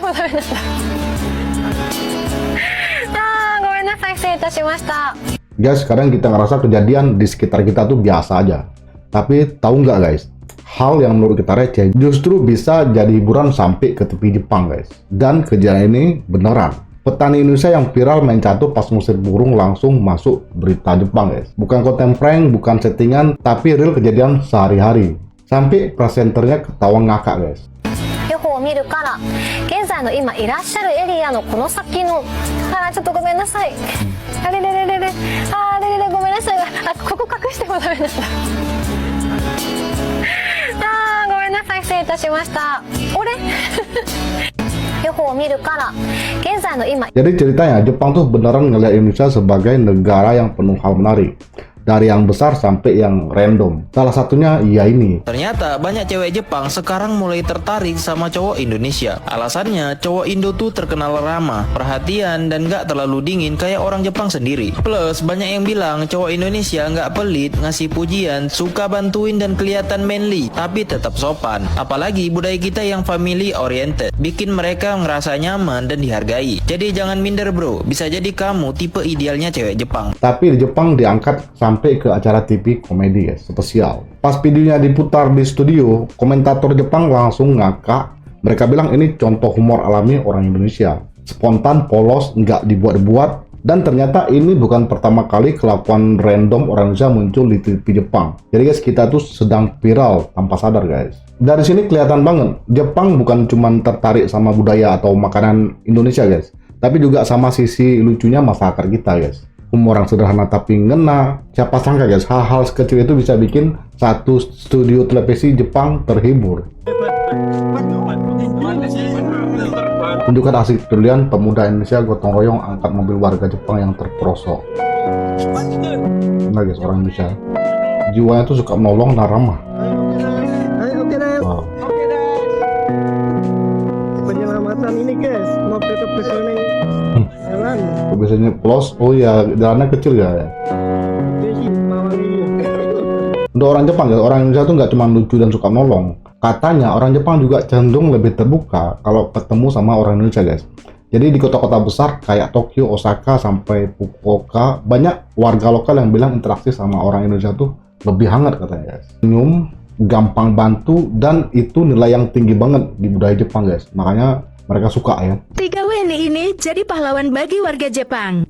もダメなんだ。ごめんなさい、失礼いたしました。Guys, kadang kita ngerasa kejadian di sekitar kita tuh biasa aja. Tapi tahu nggak guys, hal yang menurut kita receh justru bisa jadi hiburan sampai ke tepi Jepang guys. Dan kejadian ini beneran. Petani Indonesia yang viral main catur pas ngusir burung langsung masuk berita Jepang guys. Bukan konten prank, bukan settingan, tapi real kejadian sehari-hari. Sampai presenternya ketawa ngakak guys. 予報を見るから現在の今いらっしゃるエリアのこの先のちょっとごめんなさい。あれれれれれあれれれごめんなさい。ここ隠してもダメなんだ。ごめんなさい、失礼いたしました。俺予報を見るから現在の今。 Jadi ceritanya Jepang tuh beneran ngeliat Indonesia sebagai negara yang penuh hal menarik. Dari yang besar sampai yang random. Salah satunya ya ini. Ternyata banyak cewek Jepang sekarang mulai tertarik sama cowok Indonesia. Alasannya cowok Indo tuh terkenal ramah, perhatian, dan gak terlalu dingin kayak orang Jepang sendiri. Plus banyak yang bilang cowok Indonesia gak pelit, ngasih pujian, suka bantuin dan kelihatan manly, tapi tetap sopan. Apalagi budaya kita yang family oriented, bikin mereka ngerasa nyaman dan dihargai. Jadi jangan minder bro, bisa jadi kamu tipe idealnya cewek Jepang. Tapi di Jepang diangkat sampai ke acara TV komedi guys, spesial. Pas videonya diputar di studio, komentator Jepang langsung ngakak. Mereka bilang ini contoh humor alami orang Indonesia. Spontan, polos, nggak dibuat-buat. Dan ternyata ini bukan pertama kali kelakuan random orang Indonesia muncul di TV Jepang. Jadi guys, kita tuh sedang viral tanpa sadar guys. Dari sini kelihatan banget, Jepang bukan cuma tertarik sama budaya atau makanan Indonesia guys, tapi juga sama sisi lucunya masyarakat kita guys. Humor yang sederhana tapi ngena. Siapa sangka guys, hal-hal sekecil itu bisa bikin satu studio televisi Jepang terhibur. Tunjukkan aksi kepedulian pemuda Indonesia gotong royong angkat mobil warga Jepang yang terperosok. Nah guys, orang Indonesia jiwanya tuh suka menolong dan ramah. Wow. Penyelamatan ini guys, mau tetap kesini jalan. Kok biasanya plus? Oh ya, jalannya kecil ya. Untuk orang Jepang ya, orang Indonesia tuh nggak cuma lucu dan suka nolong. Katanya orang Jepang juga cenderung lebih terbuka kalau ketemu sama orang Indonesia guys. Jadi di kota-kota besar kayak Tokyo, Osaka, sampai Fukuoka, banyak warga lokal yang bilang interaksi sama orang Indonesia tuh lebih hangat katanya guys. Senyum, gampang bantu, dan itu nilai yang tinggi banget di budaya Jepang guys. Makanya mereka suka ya. 3 WNI ini jadi pahlawan bagi warga Jepang.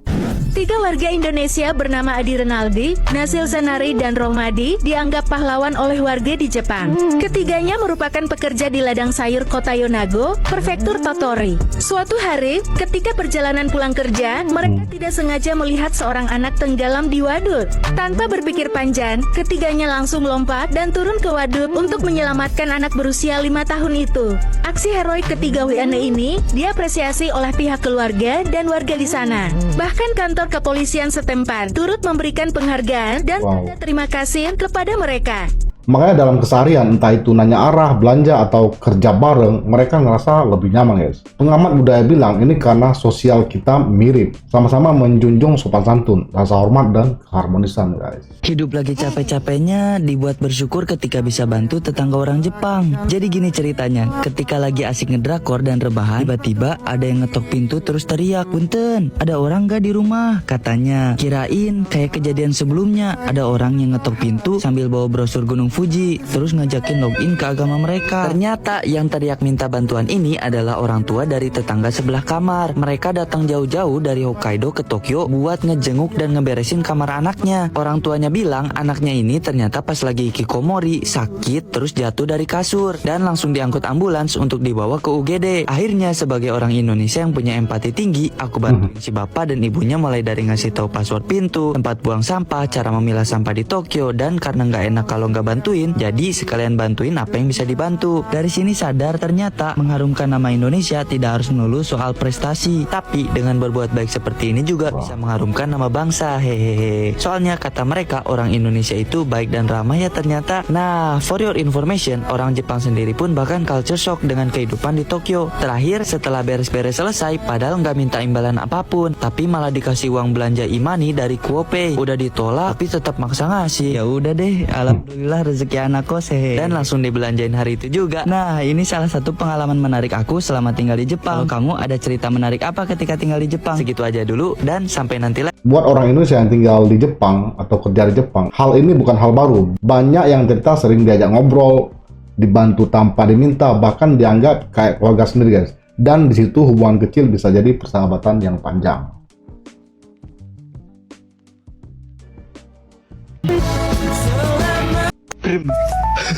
3 warga Indonesia bernama Adi Renaldi, Nasil Zanari, dan Rohmadi dianggap pahlawan oleh warga di Jepang. Ketiganya merupakan pekerja di ladang sayur kota Yonago, prefektur Tottori. Suatu hari, ketika perjalanan pulang kerja, mereka tidak sengaja melihat seorang anak tenggelam di waduk. Tanpa berpikir panjang, ketiganya langsung lompat dan turun ke waduk untuk menyelamatkan anak berusia 5 tahun itu. Aksi heroik ketiga WNI ini diapresiasi oleh pihak keluarga dan warga di sana. Bahkan kantor kepolisian setempat turut memberikan penghargaan dan tanda terima kasih kepada mereka. Makanya dalam keseharian, entah itu nanya arah, belanja, atau kerja bareng, mereka ngerasa lebih nyaman guys. Pengamat budaya bilang ini karena sosial kita mirip, sama-sama menjunjung sopan santun, rasa hormat, dan keharmonisan guys. Hidup lagi capek-capeknya dibuat bersyukur ketika bisa bantu tetangga orang Jepang. Jadi gini ceritanya, ketika lagi asik ngedrakor dan rebahan, tiba-tiba ada yang ngetok pintu terus teriak, "Punten, ada orang gak di rumah?" Katanya. Kirain kayak kejadian sebelumnya, ada orang yang ngetok pintu sambil bawa brosur Gunung Fuji, terus ngajakin login ke agama mereka. Ternyata yang teriak minta bantuan ini adalah orang tua dari tetangga sebelah kamar. Mereka datang jauh-jauh dari Hokkaido ke Tokyo buat ngejenguk dan ngeberesin kamar anaknya. Orang tuanya bilang anaknya ini ternyata pas lagi hikikomori, sakit, terus jatuh dari kasur, dan langsung diangkut ambulans untuk dibawa ke UGD. Akhirnya sebagai orang Indonesia yang punya empati tinggi, aku bantuin si bapak dan ibunya mulai dari ngasih tahu password pintu, tempat buang sampah, cara memilah sampah di Tokyo, dan karena nggak enak kalau nggak bantuin, jadi sekalian bantuin apa yang bisa dibantu. Dari sini sadar ternyata mengharumkan nama Indonesia tidak harus melulu soal prestasi, tapi dengan berbuat baik seperti ini juga bisa mengharumkan nama bangsa. Hehehe. Soalnya kata mereka orang Indonesia itu baik dan ramah ya ternyata. Nah, for your information, orang Jepang sendiri pun bahkan culture shock dengan kehidupan di Tokyo. Terakhir setelah beres-beres selesai, padahal nggak minta imbalan apapun, tapi malah dikasih uang belanja imani dari Kuopay. Udah ditolak tapi tetap maksa ngasih. Ya udah deh, alhamdulillah rezeki anak kose. Dan langsung dibelanjain hari itu juga. Nah, ini salah satu pengalaman menarik aku selama tinggal di Jepang. Kalau kamu ada cerita menarik apa ketika tinggal di Jepang? Segitu aja dulu dan sampai nanti lagi. Buat orang Indonesia yang tinggal di Jepang atau kerja di Jepang, hal ini bukan hal baru. Banyak yang cerita sering diajak ngobrol, dibantu tanpa diminta, bahkan dianggap kayak keluarga sendiri guys. Dan di situ hubungan kecil bisa jadi persahabatan yang panjang.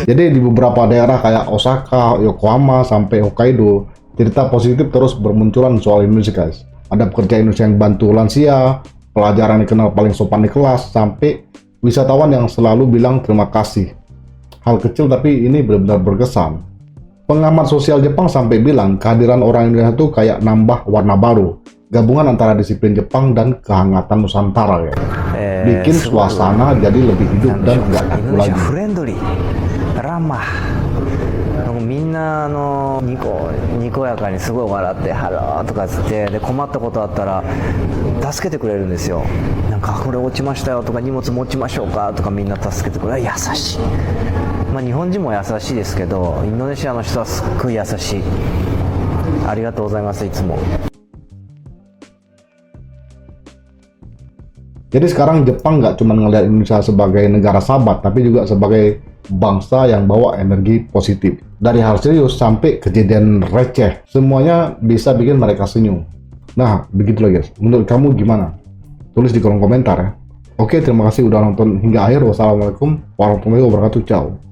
Jadi di beberapa daerah kayak Osaka, Yokohama, sampai Hokkaido, cerita positif terus bermunculan soal Indonesia guys. Ada pekerja Indonesia yang bantu lansia, pelajar yang dikenal paling sopan di kelas, sampai wisatawan yang selalu bilang terima kasih. Hal kecil tapi ini benar-benar berkesan. Pengamat sosial Jepang sampai bilang kehadiran orang Indonesia itu kayak nambah warna baru, gabungan antara disiplin Jepang dan kehangatan Nusantara ya. Bikin suasana jadi lebih hidup dan nggak kaku lagi. フレンドリーラマみんなにこやかにすごい笑ってハローとかつってで困ったことあったら助けてくれるんですよ。なんかこれ落ちましたよとか荷物持ちましょうかとかみんな助けてくれる。優しい。まあ日本人も優しいですけどインドネシアの人はすっごい優しい。ありがとうございますいつも。 Jadi sekarang Jepang nggak cuma ngelihat Indonesia sebagai negara sahabat, tapi juga sebagai bangsa yang bawa energi positif. Dari hal serius sampai kejadian receh, semuanya bisa bikin mereka senyum. Nah, begitulah guys. Menurut kamu gimana? Tulis di kolom komentar ya. Oke, terima kasih udah nonton hingga akhir. Wassalamualaikum warahmatullahi wabarakatuh. Ciao.